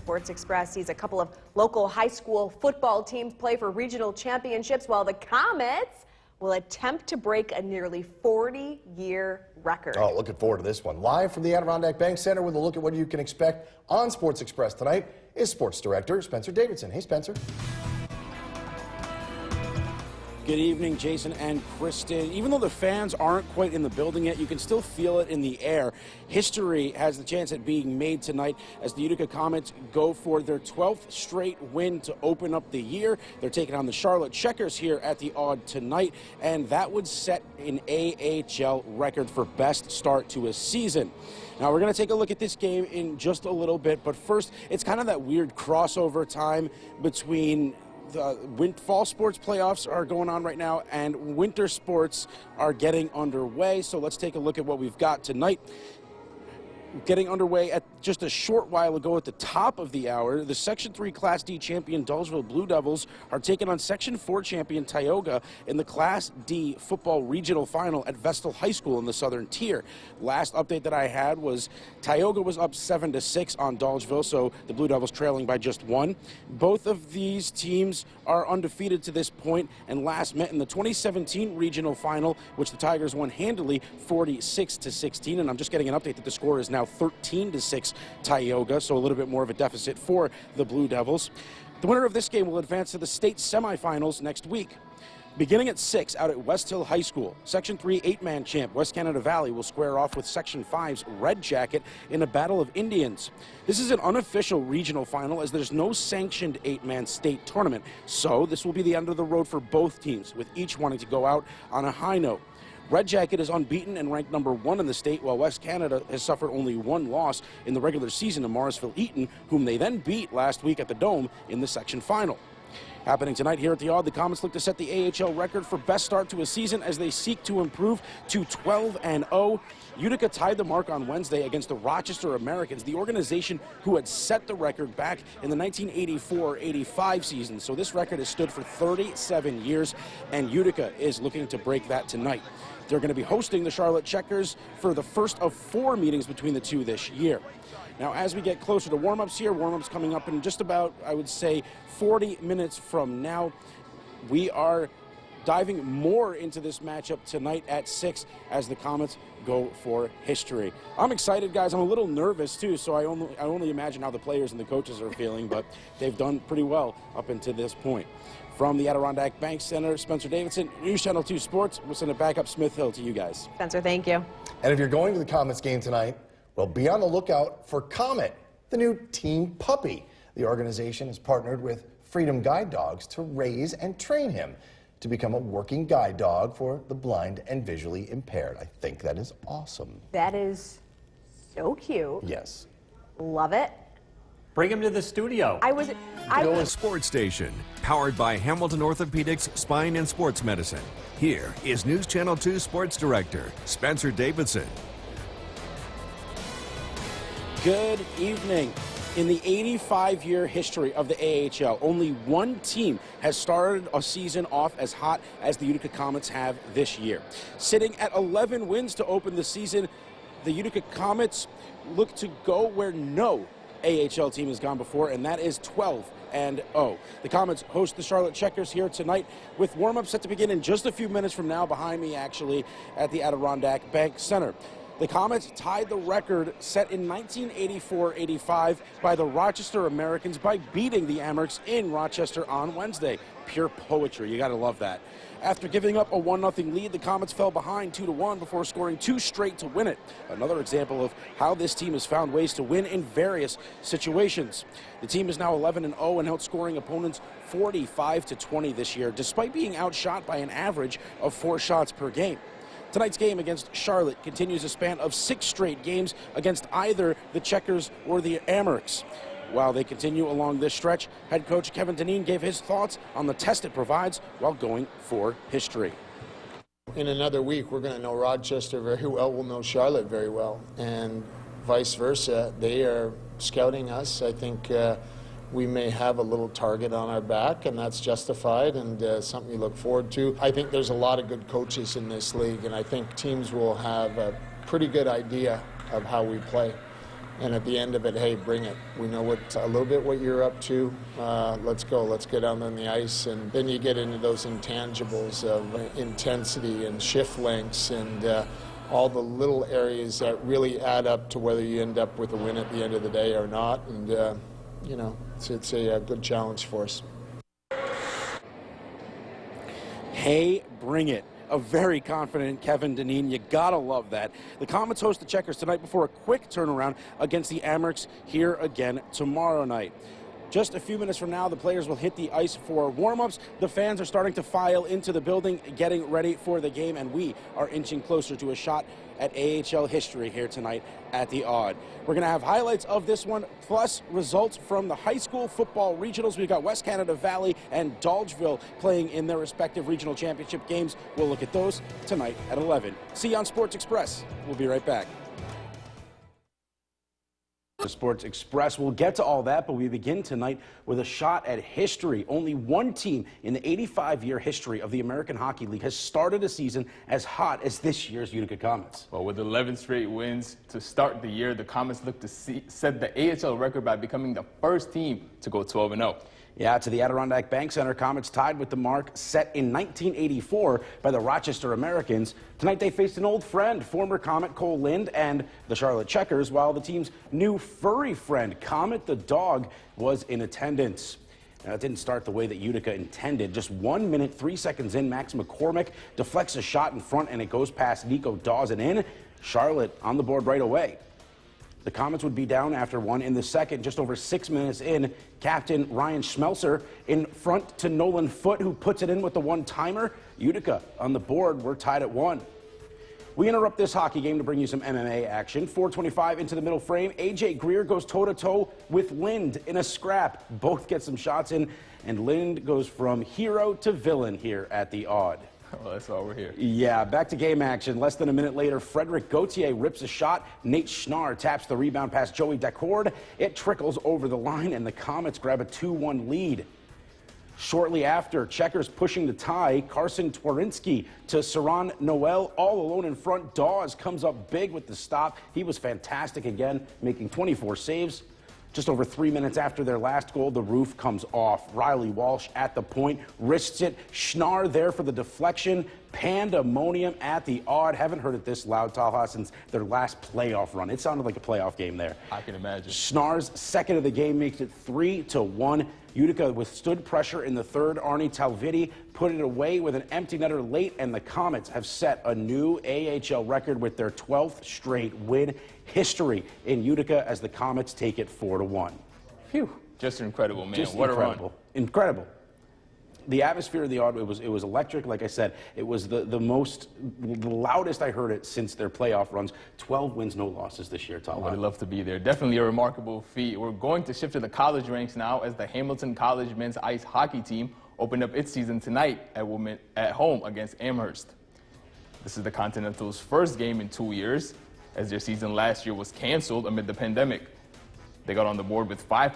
Sports Express sees a couple of local high school football teams play for regional championships, while the Comets will attempt to break a nearly 40-year record. Oh, looking forward to this one. Live from the Adirondack Bank Center with a look at what you can expect on Sports Express tonight is Sports Director Spencer Davidson. Hey, Spencer. Good evening, Jason and Kristen. Even though the fans aren't quite in the building yet, you can still feel it in the air. History has the chance at being made tonight as the Utica Comets go for their 12th straight win to open up the year. They're taking on the Charlotte Checkers here at the Aud tonight, and that would set an AHL record for best start to a season. Now, we're going to take a look at this game in just a little bit, but first, it's kind of that weird crossover time between fall sports playoffs are going on right now, and winter sports are getting underway. So let's take a look at what we've got tonight. Getting underway at just a short while ago at the top of the hour, the Section 3 Class D champion Dolgeville Blue Devils are taking on Section 4 champion Tioga in the Class D football regional final at Vestal High School in the Southern Tier. Last update that I had was Tioga was up 7-6 on Dolgeville, so the Blue Devils trailing by just 1. Both of these teams are undefeated to this point and last met in the 2017 regional final, which the Tigers won handily 46-16, and I'm just getting an update that the score is now 13-6 Tioga, so a little bit more of a deficit for the Blue Devils. The winner of this game will advance to the state semifinals next week. Beginning at 6 out at West Hill High School, Section 3 8-man champ West Canada Valley will square off with Section 5's Red Jacket in a battle of Indians. This is an unofficial regional final as there's no sanctioned 8-man state tournament, so this will be the end of the road for both teams, with each wanting to go out on a high note. Red Jacket is unbeaten and ranked number 1 in the state, while West Canada has suffered only 1 loss in the regular season to Morrisville-Eaton, whom they then beat last week at the Dome in the section final. Happening tonight here at the Aud, the Comets look to set the AHL record for best start to a season as they seek to improve to 12-0. Utica tied the mark on Wednesday against the Rochester Americans, the organization who had set the record back in the 1984-85 season. So this record has stood for 37 years, and Utica is looking to break that tonight. They're going to be hosting the Charlotte Checkers for the first of 4 meetings between the two this year. Now, as we get closer to warm-ups here, warm-ups coming up in just about, I would say, 40 minutes from now. We are diving more into this matchup tonight at 6 as the Comets go for history. I'm excited, guys. I'm a little nervous, too, so I only imagine how the players and the coaches are feeling, but they've done pretty well up until this point. From the Adirondack Bank Center, Spencer Davidson, News Channel 2 Sports. We'll send it back up Smith Hill to you guys. Spencer, thank you. And if you're going to the Comets game tonight, well, be on the lookout for Comet, the new team puppy. The organization has partnered with Freedom Guide Dogs to raise and train him to become a working guide dog for the blind and visually impaired. I think that is awesome. That is so cute. Yes. Love it. Bring him to the studio. I was Sports Station, powered by Hamilton Orthopedics, Spine and Sports Medicine. Here is News Channel 2 Sports Director Spencer Davidson. Good evening. In the 85-year history of the AHL, only 1 team has started a season off as hot as the Utica Comets have this year. Sitting at 11 wins to open the season, the Utica Comets look to go where no AHL team has gone before, and that is 12-0. The Comets host the Charlotte Checkers here tonight with warm-up set to begin in just a few minutes from now, behind me actually, at the Adirondack Bank Center. The Comets tied the record set in 1984-85 by the Rochester Americans by beating the Amerks in Rochester on Wednesday. Pure poetry. You got to love that. After giving up a 1-0 lead, the Comets fell behind 2-1 before scoring 2 straight to win it. Another example of how this team has found ways to win in various situations. The team is now 11-0 and outscoring opponents 45-20 this year, despite being outshot by an average of 4 shots per game. Tonight's game against Charlotte continues a span of 6 straight games against either the Checkers or the Amerks. While they continue along this stretch, head coach Kevin Deneen gave his thoughts on the test it provides while going for history. In another week, we're going to know Rochester very well. We'll know Charlotte very well, and vice versa. They are scouting us. I think we may have a little target on our back, and that's justified and something you look forward to. I think there's a lot of good coaches in this league, and I think teams will have a pretty good idea of how we play. And at the end of it, hey, bring it. We know a little bit what you're up to. Let's go. Let's get out on the ice. And then you get into those intangibles of intensity and shift lengths and all the little areas that really add up to whether you end up with a win at the end of the day or not. And, you know, it's a good challenge for us. Hey, bring it. A very confident Kevin Dineen. You gotta love that. The Comets host the Checkers tonight before a quick turnaround against the Amerks here again tomorrow night. Just a few minutes from now, the players will hit the ice for warm-ups. The fans are starting to file into the building, getting ready for the game, and we are inching closer to a shot at AHL history here tonight at the Odd. We're going to have highlights of this one, plus results from the high school football regionals. We've got West Canada Valley and Dolgeville playing in their respective regional championship games. We'll look at those tonight at 11. See you on Sports Express. We'll be right back. The Sports Express. We'll get to all that, but we begin tonight with a shot at history. Only one team in the 85-year history of the American Hockey League has started a season as hot as this year's Utica Comets. Well, with 11 straight wins to start the year, the Comets look to set the AHL record by becoming the first team to go 12-0. Yeah, to the Adirondack Bank Center, Comets tied with the mark set in 1984 by the Rochester Americans. Tonight they faced an old friend, former Comet Cole Lind and the Charlotte Checkers, while the team's new furry friend, Comet the dog, was in attendance. Now, it didn't start the way that Utica intended. Just 1 minute, 3 seconds in, Max McCormick deflects a shot in front and it goes past Nico Dawson in. Charlotte on the board right away. The Comets would be down after one in the second. Just over 6 minutes in, captain Ryan Schmelzer in front to Nolan Foote, who puts it in with the one-timer. Utica on the board. We're tied at 1. We interrupt this hockey game to bring you some MMA action. 4:25 into the middle frame. A.J. Greer goes toe-to-toe with Lind in a scrap. Both get some shots in, and Lind goes from hero to villain here at the Odd. Well, that's why we're here. Yeah, back to game action. Less than a minute later, Frederick Gauthier rips a shot. Nate Schnarr taps the rebound past Joey Decord. It trickles over the line, and the Comets grab a 2-1 lead. Shortly after, Checkers pushing the tie. Carson Twarinsky to Saran Noel, all alone in front. Dawes comes up big with the stop. He was fantastic again, making 24 saves. Just over 3 minutes after their last goal, the roof comes off. Riley Walsh at the point, wrists it. Schnarr there for the deflection. Pandemonium at the Odd. Haven't heard it this loud, Talha, since their last playoff run. It sounded like a playoff game there. I can imagine. Schnarr's second of the game makes it 3-1. Utica withstood pressure in the third. Arnie Talviti put it away with an empty netter late, and the Comets have set a new AHL record with their 12th straight win. History in Utica as the Comets take it 4-1. Phew. Just incredible, man. Just what incredible. A run. Incredible. The atmosphere of the Odd, it was electric. Like I said, it was the loudest I heard it since their playoff runs. 12 wins, no losses this year, Tom. I would love to be there. Definitely a remarkable feat. We're going to shift to the college ranks now as the Hamilton College men's ice hockey team opened up its season tonight at home against Amherst. This is the Continental's first game in 2 years, as their season last year was canceled amid the pandemic. They got on the board with 5